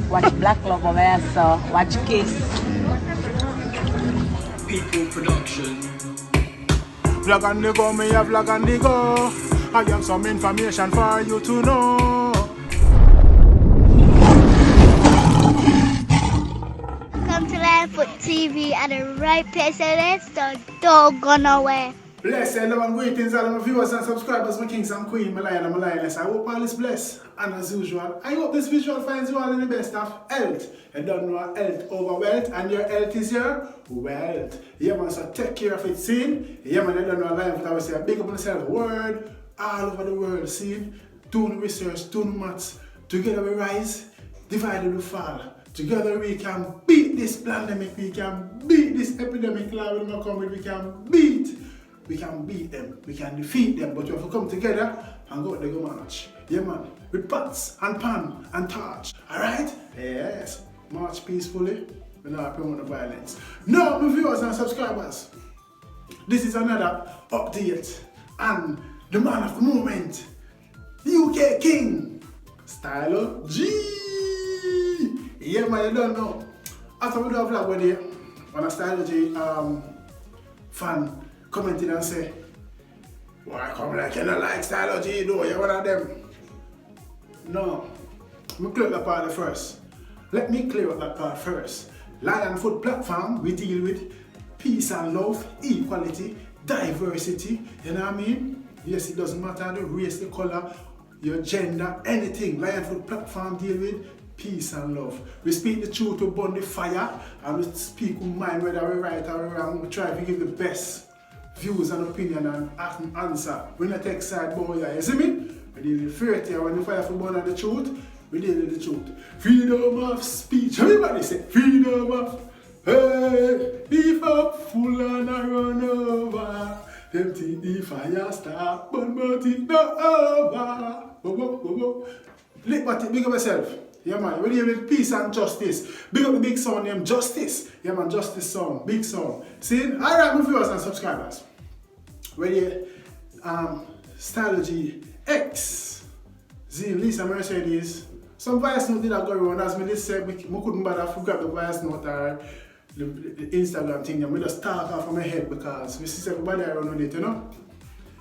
Watch Black Love over here, so watch Kiss. People production. Vlog on the go, me a vlog on the go. I have some information for you to know. Come to Lionfoot TV at the right place, and let's don't go nowhere. Bless hello and greetings all my viewers and subscribers, my kings and queens, my lion and my lioness. I hope all is blessed, and as usual, I hope this visual finds you all in the best of health. You don't know health over wealth, and your health is your wealth. Yeah man, so take care of it, scene. Yeah man, I don't know Lionfoot, I will say big up on yourself, word all over the world, scene. Do the research, do the maths. Together we rise, divided we fall. Together we can beat this pandemic, we can beat this epidemic, we can beat them, we can defeat them, but we have to come together and go to the march. Yeah man, with pots and pan and torch, alright? Yes, march peacefully, we not promote the violence. No, my viewers and subscribers, this is another update, and the man of the moment, UK King, Stylo G. Yeah man, you don't know. After we do a vlog with you, when a Stylo G fan commented and say, why come like you don't like Stylo G though, you're one of them. No, let me clear up that part first. Let me clear up that part first. Lionfoot platform, we deal with peace and love, equality, diversity, you know what I mean? Yes, it doesn't matter the race, the color, your gender, anything. Lionfoot platform deal with peace and love. We speak the truth, we burn the fire, and we speak with mind whether we're right or we're wrong. We try to give the best views and opinion and answer. We not take side boy, you see me? We deal with fairty, when the fire for burn the truth, we deal with the truth. Freedom of speech. Everybody say freedom of, hey, beef up full and I run over. Them think the fire start, but it not over. Whoa, whoa, whoa, whoa. Lick but big up yourself. Yeah man, we deal with peace and justice. Big up the big song named Justice. Yeah man, Justice song, big song. See? Alright my viewers and subscribers. Ready? Stylo G X. See, Lisa Mercedes. Some voice note did that go around as me this said, we couldn't bother to grab the voice note or the Instagram thing. We just talk off of my head because we see everybody around with it, you know?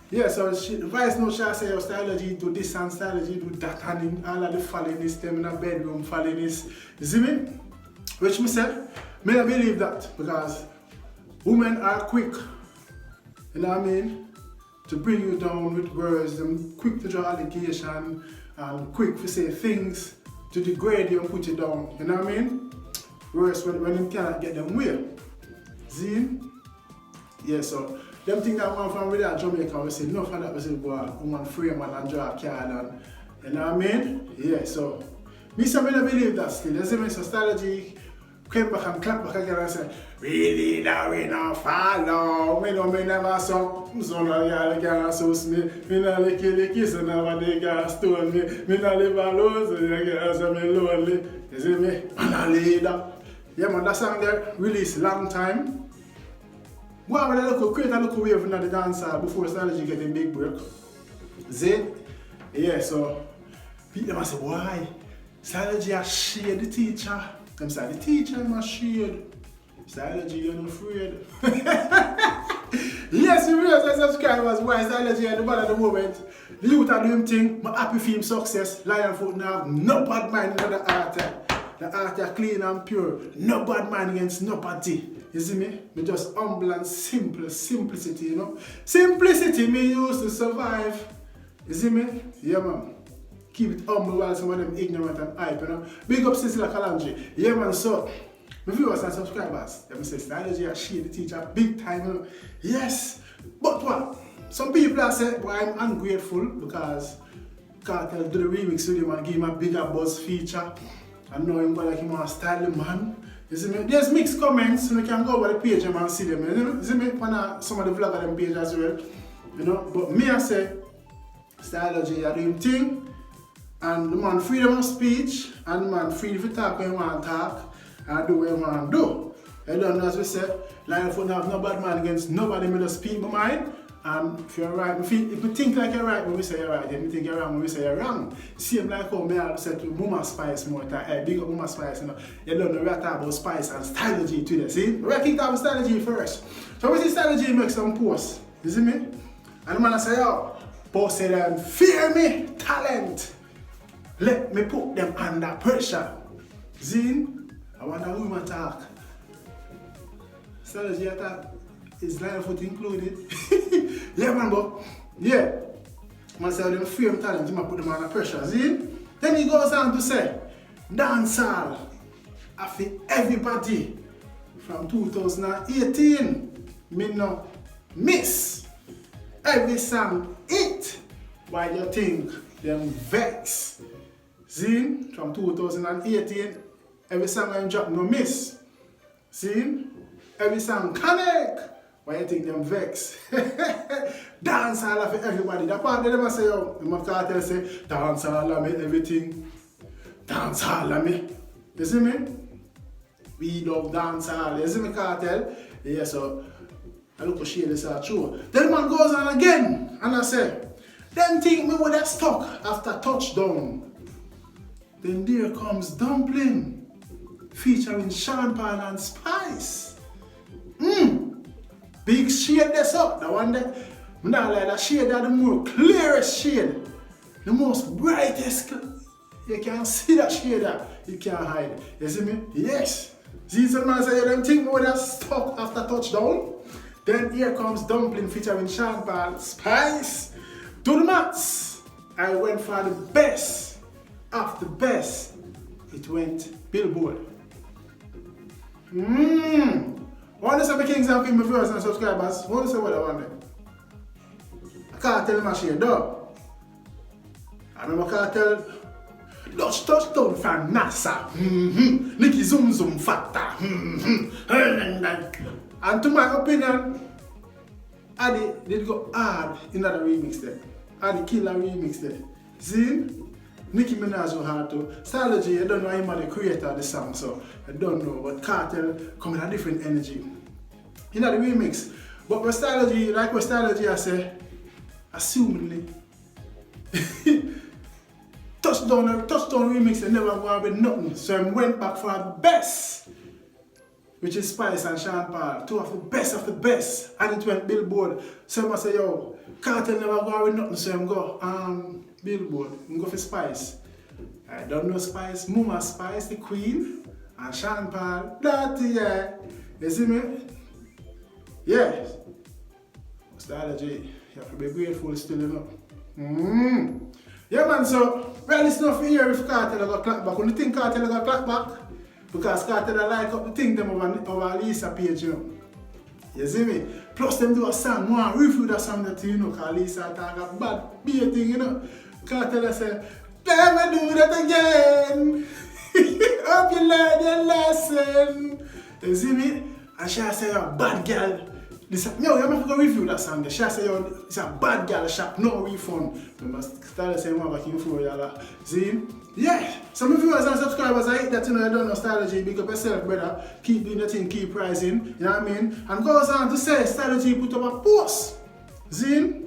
Yeah, so the voice note shall say, Stylo G do this and Stylo G do that, and all of the following them in the bedroom following this. You see me? Which me say, may not believe that because women are quick, you know what I mean, to bring you down with words, them quick to draw allegation and quick to say things to degrade you and put you down, you know what I mean? Worse when them cannot get them way. See? Yeah, so them things that one from with that Jamaica, we say enough of that, we say, boy, woman free man and draw a card and, you know what I mean? Yeah, so, me say I don't believe that still, you see me, so Stylo G came back and clap back again and said, really now we not follow, me know me never saw, so now y'all can't sauce me not like kill the kiss and never they can't stone me not live alone, so you can't say me lonely, you see me, and a leader. Yeah man, that song there released long time. Go on with a look, create a look wave in the dancer before Stylo G get a big break. See? Yeah, so people must say, why? Stylo G has shade the teacher. Them say, the teacher must shade. Stylo G, you're not afraid. Yes, you realize as subscribers, why Stylo G at the bottom at the moment. The youth are doing thing, I'm happy for him success. Lionfoot now have no bad mind in the art. The art are clean and pure. No bad mind against nobody. You see me? Me just humble and simple, simplicity, you know? Simplicity me used to survive. You see me? Yeah man. Keep it humble while some of them ignorant and hype, you know? Big up Cecilia Kalandri. Yeah man, so my viewers and subscribers, them say Stylo G a shade the teacher big time, you know? Yes. But what? Some people are saying, boy, I'm ungrateful because Cartel do the remix with him and give him a bigger buzz feature. And now him go like him a style man. You see me? There's mixed comments, so you can go over the page and see them. You see me? On some of the vlog of them page as well. You know? But me I say, Stylo G are doing thing, and the man freedom of speech, and the man free to talk when he want to talk, and do what he want to do. You don't know as we say, Lionfoot have no bad man against nobody, me just speak my mind, And if you're right, if you think like you're right when we say you're right, then you think you're wrong when we say you're wrong. Same like how me I said to Mama Spice more time. Hey, big up Mama Spice, you know. You don't know we are talking about spice and strategy today, see? We're kicking off strategy first. So we see strategy make some posts. You see me? And the man say, yo, boss say them, fear me, talent. Let me put them under pressure. Zine, I want a woman talk. Strategy attack. Is line foot included? Yeah, man, but yeah. Man say them free them talent, you put them under pressure. See? Then he goes on to say, dancehall, I feel everybody from 2018, me no miss. Every song hit. Why you think them vex? See? From 2018, every song I drop no miss. See? Every song connect. Why you think them vex? Dance all of everybody. That part they never say, yo, the cartel say, dance all of me, everything. Dance all of me. You see me? We love dance all. You see me, cartel? Yeah, so I look for shade this are true. Then man goes on again and I say, then think me would have stuck after touchdown. Then there comes Dumpling featuring Sean Paul and Spice. Big shade this up. The one that, I not like that shade that the more clearest shade. The most brightest. You can see that shade that you can't hide. You see me? Yes. See some man say, them think more than stuck after touchdown. Then here comes Dumpling featuring Sean Paul, Spice. To the max. I went for the best of the best. It went Billboard. I want to say my kings and my viewers and subscribers. I want to say what I want them. I can't tell my share, though. I remember Cartel, Dutch touchdown from NASA. Nicky Zoom Zoom Factor. And to my opinion, Adi did go hard in that remix there. Adi kill a remix there. See? Nicki Minaj was hard too. Strategy, I don't know him as the creator of the song, so I don't know. But Cartel come with a different energy. You know the remix. But with Strategy, like with Strategy, I say, assumedly, touchdown remix, I never go with nothing. So I went back for the best, which is Spice and Sean Paul. Two of the best. And it went Billboard. So I say, yo, Cartel never go with nothing, so I go, Billboard, I'm go for Spice. I don't know Spice, Mama Spice, the Queen, and Sean Paul, that yeah. You see me? Yeah. Strategy, you have to be grateful still, you know. Yeah man, so, well it's not for here if Cartel got clap back. When you think Cartel got clap back, because Cartel like up the thing them over Lisa page, you know. You see me? Plus them do a song, one review that song that you know, because Lisa talk a bad beer thing, you know. Cartel say, let me do that again. Hope you learn your lesson. You see me? And she say, you're a bad girl. No, you have to go review that song. She say, it's a bad girl shop, no refund. Remember, Style saying, I'm back in for you. See? Yeah. Some of viewers and subscribers, I hate that you know, you don't know strategy. Big up yourself, brother. Keep doing the thing, keep rising. You know what I mean? And goes on to say, strategy put up a post. See?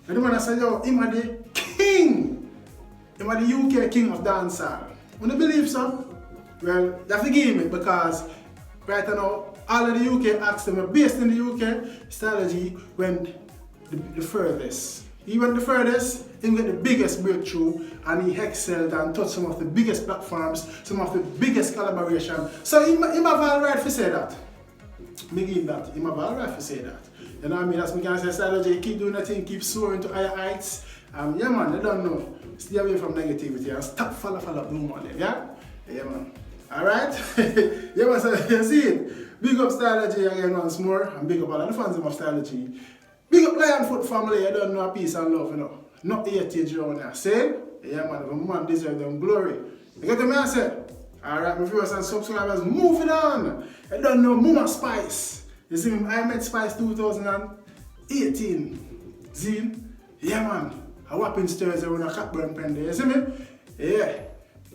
And the man say, yo, him are the king. Him are the UK king of dancehall. When you believe so? Well, you have to give him it because right now, all of the UK acts them are based in the UK. Strategy went the furthest. He went the furthest, he got the biggest breakthrough, and he excelled and touched some of the biggest platforms, some of the biggest collaboration. So he have all right to say that. Me give him that. He have all right to say that. You know what I mean? That's me can say strategy, keep doing the thing, keep soaring to higher heights. Yeah man, I don't know. Stay away from negativity and stop follow blue man. Yeah? Yeah man. Alright? Yeah man, so you see it. Big up Strategy again once more, and big up all the fans of Strategy. Big up Lionfoot family, you don't know peace and love, you know. Not heritage around here. Say? Yeah man, the man deserves them glory. You get what I say? Alright, my viewers and subscribers, moving on. You don't know Mama Spice. You see me, I met Spice 2018. See? Yeah man, a whopping stairs around a Cockburn pen there. You see me? Yeah.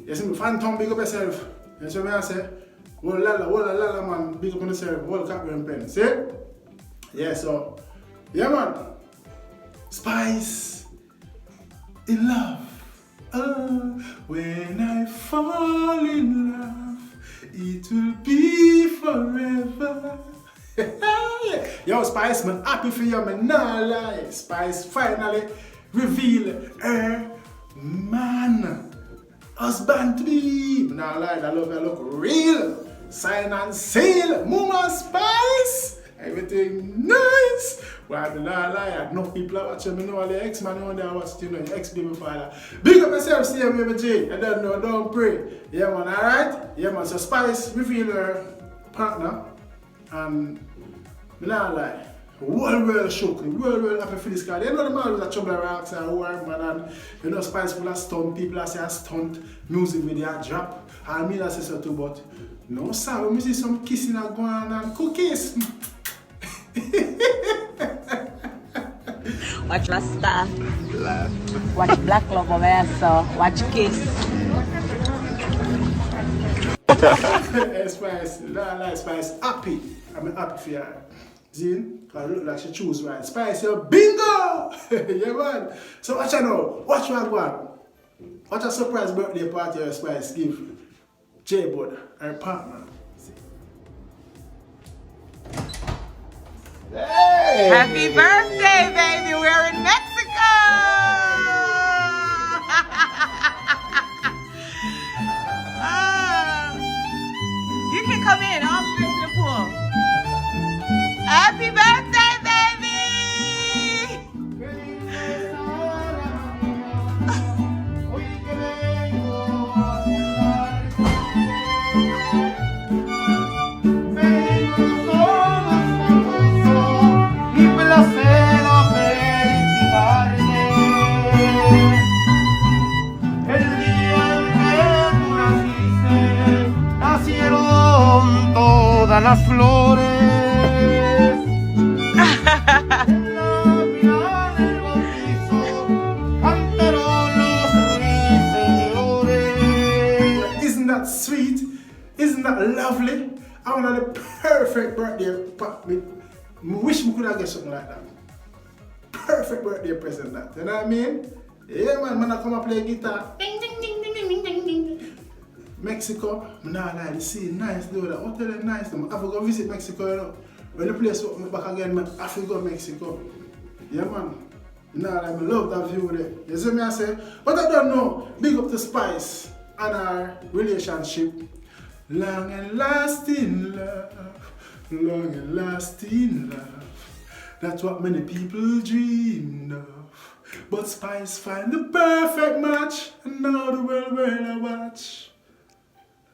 You see me, Phantom, big up yourself. You see me I say? Whoa la man, big up on yourself, whole Cockburn pen. See? Yeah, so, yeah man. Spice in love. Oh, when I fall in love, it will be forever. Yo, Spice, man, happy for you, man. Nah lie. Spice finally reveal her man, husband to be. Nah lie, that love look real. Sign and seal, Mama Spice. Everything nice. Well, I nah lie, enough people are watching me know all the ex-man on there watch, you know, your ex-baby father. Big up yourself, see you, baby J. I don't know, don't pray. Yeah, man, alright? Yeah, man, so Spice reveal her partner. And I nah lie, world shook, world happy for this guy. You know the man was a trouble rocks and war, man, and you know Spice full of stunt, people say a stunt, music video drop. And me that say so too, but no sir, when we see some kissing and going on and cookies. Watch Rasta. Watch Black Love over here, so watch Kiss. Hey, Spice, nah, Spice, happy. I'm happy for her. See? Because look like she choose right. Spice, you're bingo! Yeah, man. So watch her now. Watch one. Watch a surprise birthday party your Spice give J-Bud, her partner. Hey! Happy birthday, baby! We're in Mexico! You can come in. I'll straight to the pool. Happy birthday, baby! Las flores Isn't that sweet? Isn't that lovely? I want the perfect birthday. I wish we could have get something like that. Perfect birthday present that. You know what I mean? Yeah, man, I come and play guitar. Ding, ding, ding, ding, ding, ding, ding. Mexico, I nah like the scene, nice though, the hotel is nice though. I have to go visit Mexico, you know. When the place open me back again, I have to go Mexico. Yeah, man. Nah, like, I love that view there. You see me, I say? But I don't know, big up to Spice and our relationship. Long and lasting love, long and lasting love. That's what many people dream of. But Spice find the perfect match, and now the world will watch.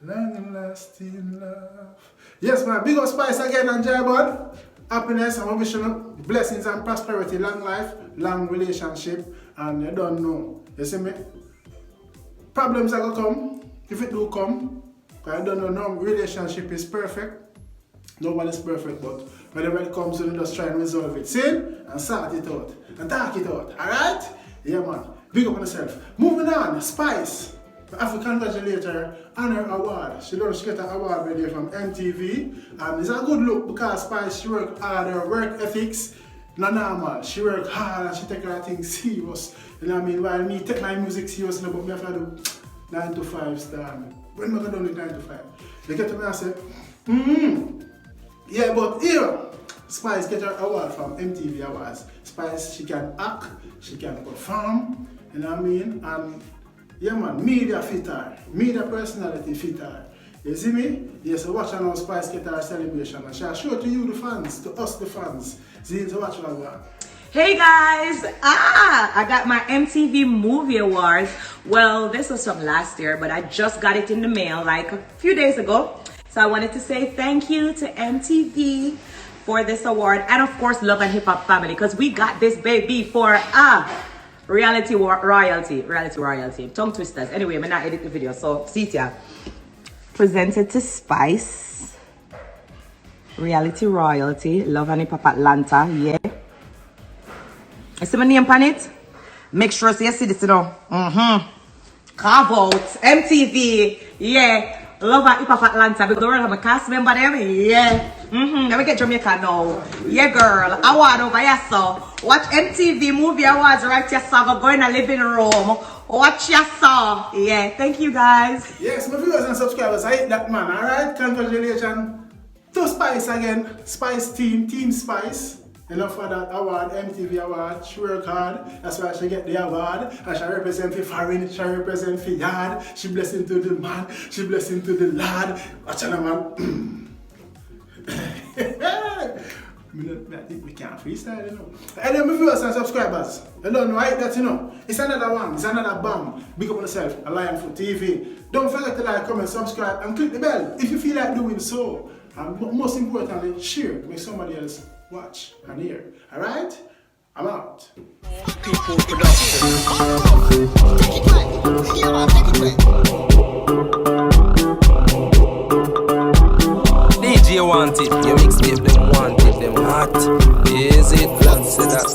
Long and lasting love. Yes, man. Big up Spice again and J-Bud. Happiness and ambition, blessings and prosperity, long life, long relationship, and you don't know. You see me? Problems are gonna come. If it do come, I don't know, no relationship is perfect. Nobody's perfect, but whenever it comes, you just try and resolve it. See? And sort it out. And talk it out. Alright? Yeah, man. Big up on yourself. Moving on, Spice. I have to congratulate her on her award. She got an award right there from MTV. And it's a good look because Spice, she worked hard, her work ethics, not normal. She worked hard and she take her things serious. You know what I mean? While me take my music serious, but me have to do 9 to 5 star. When am I going to do 9 to 5? They get to me and say, yeah, but here, Spice get her award from MTV Awards. Spice, she can act, she can perform, you know what I mean? And yeah, man, media fit her, media personality fit her. You see me? Yes, so watch how Spice get her celebration. And she'll show to you, the fans, to us, the fans. See, so watch what. Hey guys, I got my MTV Movie Awards. Well, this was from last year, but I just got it in the mail like a few days ago. So I wanted to say thank you to MTV for this award, and of course Love and Hip Hop Family, because we got this baby for reality royalty, tongue twisters. Anyway, I'm not edit the video, so see ya. Presented to Spice, reality royalty, Love and Hip Hop Atlanta, yeah. You see my name on it? Make sure you see this, you know. Carve out, MTV, yeah. Love and hip of Atlanta. Because the world of my cast member them. Yeah. Let me get Jamaica now. Yeah, girl. Award over here, so. Watch MTV Movie Awards right here, so. Go in the living room. Watch your saw. Yeah. Thank you, guys. Yes, my viewers and subscribers, I hate that man, alright? Congratulations to Spice again. Spice team, Team Spice. Enough for that award, MTV award. She work hard, that's why she get the award. And she represent for foreign, she represent for yard. She blessing to the man, she blessing to the lad. Watch out, man. We can't freestyle, you know. And then my viewers and subscribers, you don't know, right? That, you know, it's another one, it's another bomb. Big up on yourself, Lionfoot TV. Don't forget to like, comment, subscribe, and click the bell if you feel like doing so. And most importantly, share, make somebody else watch and hear. Alright? I'm out. People production. DJ want it, your mixtape them want it, them hot. Is it fancy that?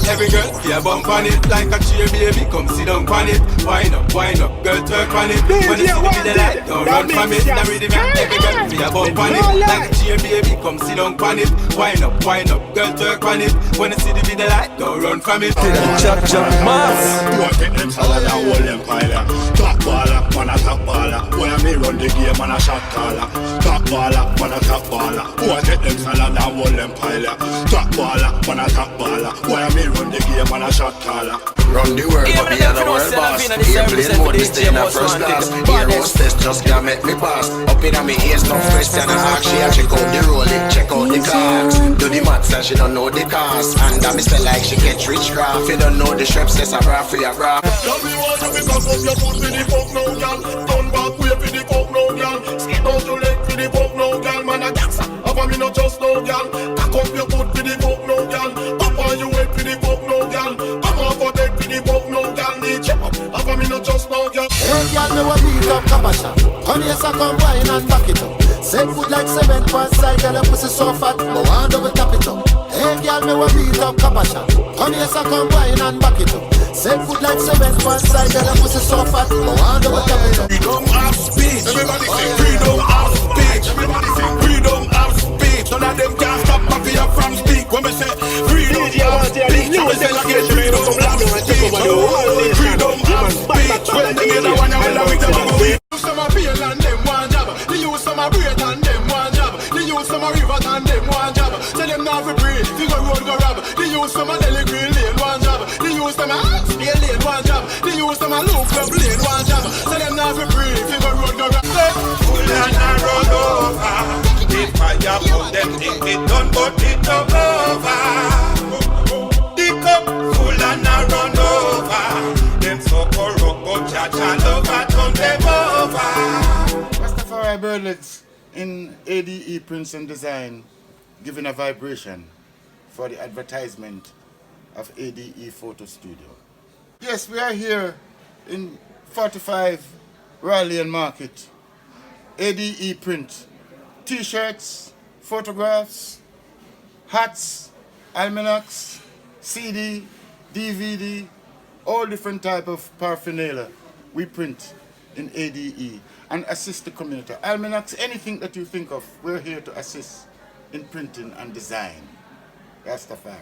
Every girl, yeah, bump on it like a cheer, baby. Come sit down on it. Wind up, girl, twerk on it. When you see me the light, don't run from it. The rhythm, every girl, yeah, bump on it like a cheer, baby. Come sit down on it. Wind up, girl, twerk on it. When you see the video light, don't run from it. Chop, mass. What take them salad and hold them pile. Top baller, man a top baller. When I me run the game, man a shot caller. Top baller, man a top baller. What take them salad and hold them pile. Top baller, man a top baller. When I me run the game, man a shot caller. Run the world, but me a the world boss. Airplane mode, me stay in a first class. Air hostess just can't make me pass. Up in my ears, no question I ask. She a check out the rolling, check out the clocks. Do the maths and she don't know the cost. And I miss like she get rich craft. You don't know the shreps, yes a bra for your bra. Love me want you because of your foot with the fuck now, girl. Turn back way for the fuck now, girl. Skip out your leg for the fuck now, girl. Man a gangsta, have me not just now, girl. Cock up your foot for the fuck now, girl. Up on your head for the fuck now, girl. Come on for that for the fuck now, girl. Need chip up, have me not just now, girl. Hey girl, me want beat up Kabasha. Honey, yes I come wine and back it up. Set foot like cement one side, girl, your pussy so fat, but one double tap it up. Hey girl, me want beat up Kabasha. Honey, yes I come wine and back it up. Set foot like cement one side, girl, your pussy so fat, but one double tap it up. Freedom of speech. Everybody say freedom of speech. Everybody say freedom of speech. None of them can stop me from speak. When we say freedom of speech, we say again freedom of speech. Freedom of speech. Well, the other one I will have with them. Some are real and them one job. The use some are great and them one job. The use some are river and them one job. Tell them now for breathe, figure road go rob. The use some are Delhi Green Lane one job. The use some are Scale Lane one job. The use some are Loop Club Lane one job. Tell them now for breathe, figure road go rob. Full and a run over. If fire put them think it done, but it don't over. The cup full and a run over. Them so corrupt, but cha-cha love and turn them over. Rastafari Birdlegs in ADE Prints and Design giving a vibration for the advertisement of ADE Photo Studio. Yes, we are here in 45 Royal Lane Market. ADE Print. T-shirts, photographs, hats, almanacs, CD, DVD, all different type of paraphernalia we print in ADE and assist the community. Almanacs, anything that you think of, we're here to assist in printing and design. Rastafari.